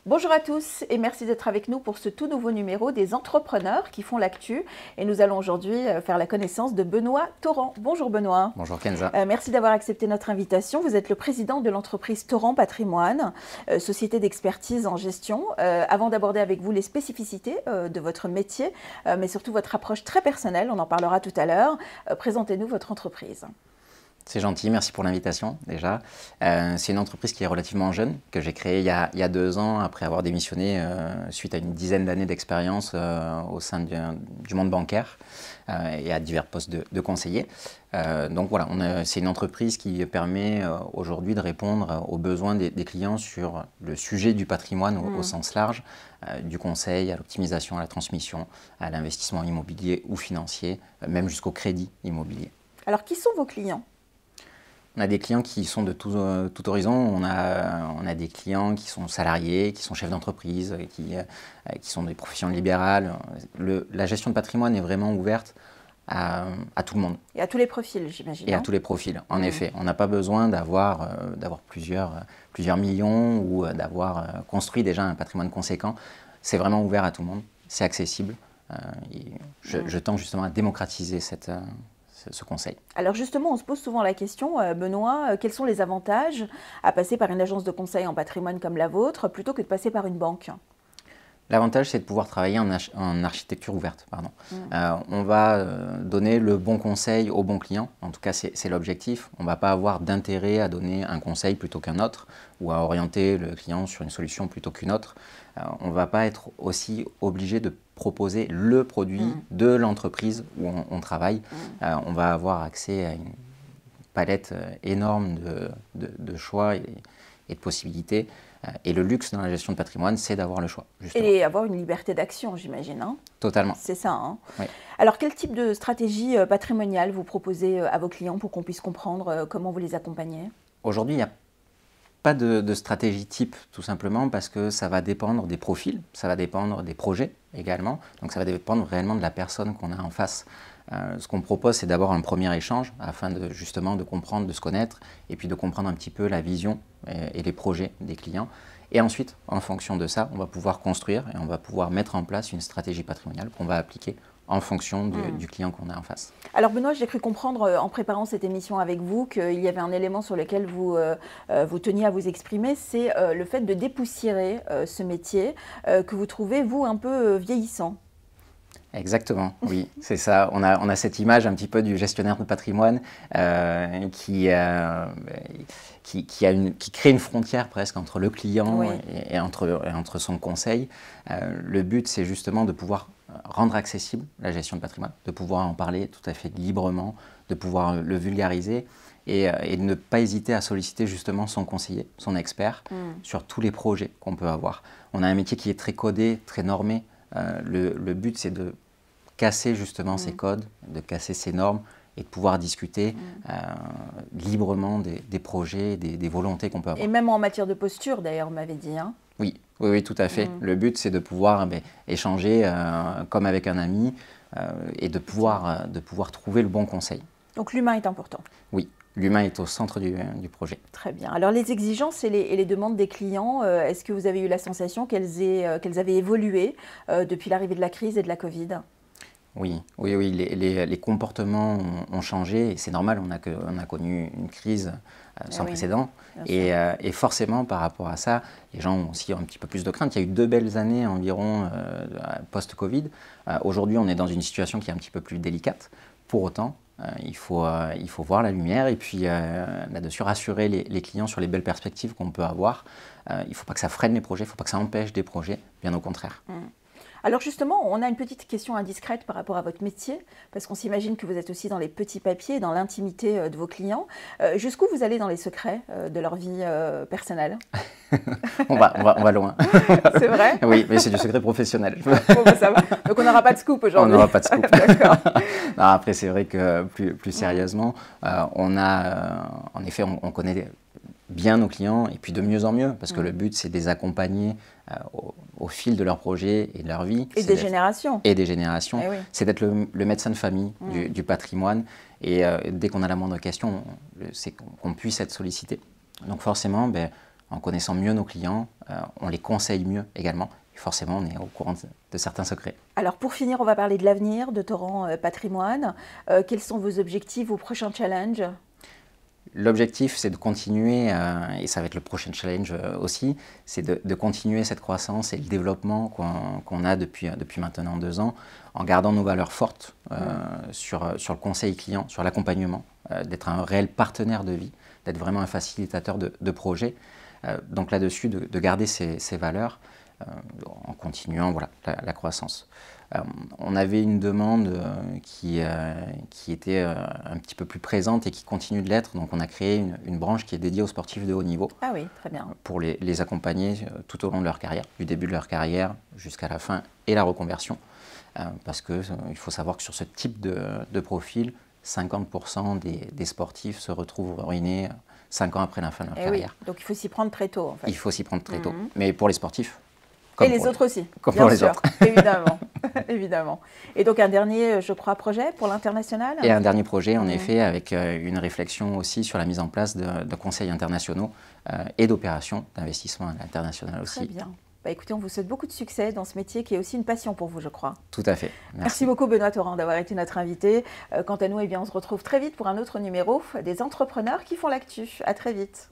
Bonjour à tous et merci d'être avec nous pour ce tout nouveau numéro des entrepreneurs qui font l'actu. Et nous allons aujourd'hui faire la connaissance de Benoît Torrent. Bonjour Benoît. Bonjour Kenza. Merci d'avoir accepté notre invitation. Vous êtes le président de l'entreprise Torrent Patrimoine, société d'expertise en gestion. Avant d'aborder avec vous les spécificités de votre métier, mais surtout votre approche très personnelle, on en parlera tout à l'heure, présentez-nous votre entreprise. C'est gentil, merci pour l'invitation déjà. C'est une entreprise qui est relativement jeune, que j'ai créée il y a 2 ans après avoir démissionné suite à une dizaine d'années d'expérience au sein du monde bancaire et à divers postes de conseiller. Donc voilà, c'est une entreprise qui permet aujourd'hui de répondre aux besoins des clients sur le sujet du patrimoine au sens large, du conseil à l'optimisation, à la transmission, à l'investissement immobilier ou financier, même jusqu'au crédit immobilier. Alors qui sont vos clients ? On a des clients qui sont de tout horizon. On a des clients qui sont salariés, qui sont chefs d'entreprise, qui sont des professions libérales. La gestion de patrimoine est vraiment ouverte à tout le monde. Et à tous les profils, j'imagine. Et à tous les profils, en effet. On n'a pas besoin d'avoir plusieurs millions ou d'avoir construit déjà un patrimoine conséquent. C'est vraiment ouvert à tout le monde. C'est accessible. Je tends justement à démocratiser ce conseil. Alors justement, on se pose souvent la question, Benoît, quels sont les avantages à passer par une agence de conseil en patrimoine comme la vôtre plutôt que de passer par une banque ? L'avantage, c'est de pouvoir travailler en architecture ouverte. On va donner le bon conseil au bon client. En tout cas, c'est l'objectif. On ne va pas avoir d'intérêt à donner un conseil plutôt qu'un autre ou à orienter le client sur une solution plutôt qu'une autre. On ne va pas être aussi obligé de proposer le produit de l'entreprise où on travaille. On va avoir accès à une palette énorme de choix et de possibilités. Et le luxe dans la gestion de patrimoine, c'est d'avoir le choix. Justement. Et avoir une liberté d'action, j'imagine. Hein ? Totalement. C'est ça. Hein ? Oui. Alors, quel type de stratégie patrimoniale vous proposez à vos clients pour qu'on puisse comprendre comment vous les accompagnez ? Aujourd'hui, il n'y a pas de stratégie type, tout simplement parce que ça va dépendre des profils, ça va dépendre des projets également. Donc, ça va dépendre réellement de la personne qu'on a en face. Ce qu'on propose, c'est d'abord un premier échange afin justement de comprendre, de se connaître et puis de comprendre un petit peu la vision et les projets des clients. Et ensuite, en fonction de ça, on va pouvoir construire et on va pouvoir mettre en place une stratégie patrimoniale qu'on va appliquer en fonction du client qu'on a en face. Alors Benoît, j'ai cru comprendre en préparant cette émission avec vous qu'il y avait un élément sur lequel vous teniez à vous exprimer, c'est le fait de dépoussiérer ce métier que vous trouvez, vous, un peu vieillissant. Exactement, oui, c'est ça. On a cette image un petit peu du gestionnaire de patrimoine qui crée une frontière presque entre le client et entre son conseil. Le but, c'est justement de pouvoir rendre accessible la gestion de patrimoine, de pouvoir en parler tout à fait librement, de pouvoir le vulgariser et de ne pas hésiter à solliciter justement son conseiller, son expert sur tous les projets qu'on peut avoir. On a un métier qui est très codé, très normé. Le but, c'est de casser justement ces codes, de casser ces normes et de pouvoir discuter librement des projets, des volontés qu'on peut avoir. Et même en matière de posture, d'ailleurs, vous m'avez dit. Hein ? Oui, tout à fait. Le but, c'est de pouvoir échanger comme avec un ami et de pouvoir trouver le bon conseil. Donc l'humain est important. Oui, l'humain est au centre du projet. Très bien. Alors les exigences et les demandes des clients, est-ce que vous avez eu la sensation qu'elles avaient évolué depuis l'arrivée de la crise et de la Covid ? Oui, les comportements ont changé et c'est normal, on a connu une crise sans précédent et forcément par rapport à ça, les gens ont aussi un petit peu plus de crainte. Il y a eu 2 belles années environ post-Covid. Aujourd'hui, on est dans une situation qui est un petit peu plus délicate. Pour autant, il faut voir la lumière et puis là-dessus rassurer les clients sur les belles perspectives qu'on peut avoir. Il ne faut pas que ça freine les projets, il ne faut pas que ça empêche des projets, bien au contraire. Alors justement, on a une petite question indiscrète par rapport à votre métier, parce qu'on s'imagine que vous êtes aussi dans les petits papiers, dans l'intimité de vos clients. Jusqu'où vous allez dans les secrets de leur vie personnelle ? on va loin. C'est vrai ? Oui, mais c'est du secret professionnel. Bon, ça va. Donc on n'aura pas de scoop aujourd'hui. On n'aura pas de scoop. D'accord. Non, après, c'est vrai que plus sérieusement, en effet, on connaît bien nos clients et puis de mieux en mieux parce que le but, c'est de les accompagner au fil de leur projet et de leur vie. Et des générations. Et des générations. Eh oui. C'est d'être le médecin de famille du patrimoine et dès qu'on a la moindre question, c'est qu'on puisse être sollicité. Donc forcément, en connaissant mieux nos clients, on les conseille mieux également. Et forcément, on est au courant de certains secrets. Alors pour finir, on va parler de l'avenir de Torrent Patrimoine. Quels sont vos objectifs, vos prochains challenges? L'objectif, c'est de continuer, et ça va être le prochain challenge aussi, c'est de continuer cette croissance et le développement qu'on a depuis maintenant 2 ans, en gardant nos valeurs fortes sur le conseil client, sur l'accompagnement, d'être un réel partenaire de vie, d'être vraiment un facilitateur de projets. Donc là-dessus, de garder ces valeurs en continuant voilà, la croissance. On avait une demande qui était un petit peu plus présente et qui continue de l'être. Donc on a créé une branche qui est dédiée aux sportifs de haut niveau. Ah oui, très bien. Pour les accompagner tout au long de leur carrière, du début de leur carrière jusqu'à la fin et la reconversion. Parce qu'il faut savoir que sur ce type de profil, 50% des sportifs se retrouvent ruinés 5 ans après la fin de leur carrière. Oui, donc il faut s'y prendre très tôt en fait. Il faut s'y prendre très tôt. Mais pour les sportifs, et les autres aussi, comme pour les autres. Évidemment, évidemment. Et donc un dernier, je crois, projet pour l'international? Et un dernier projet, en effet, avec une réflexion aussi sur la mise en place de conseils internationaux et d'opérations d'investissement à l'international aussi. Très bien. Bah, écoutez, on vous souhaite beaucoup de succès dans ce métier qui est aussi une passion pour vous, je crois. Tout à fait. Merci beaucoup Benoît Torrent d'avoir été notre invité. Quant à nous, eh bien, on se retrouve très vite pour un autre numéro des entrepreneurs qui font l'actu. À très vite.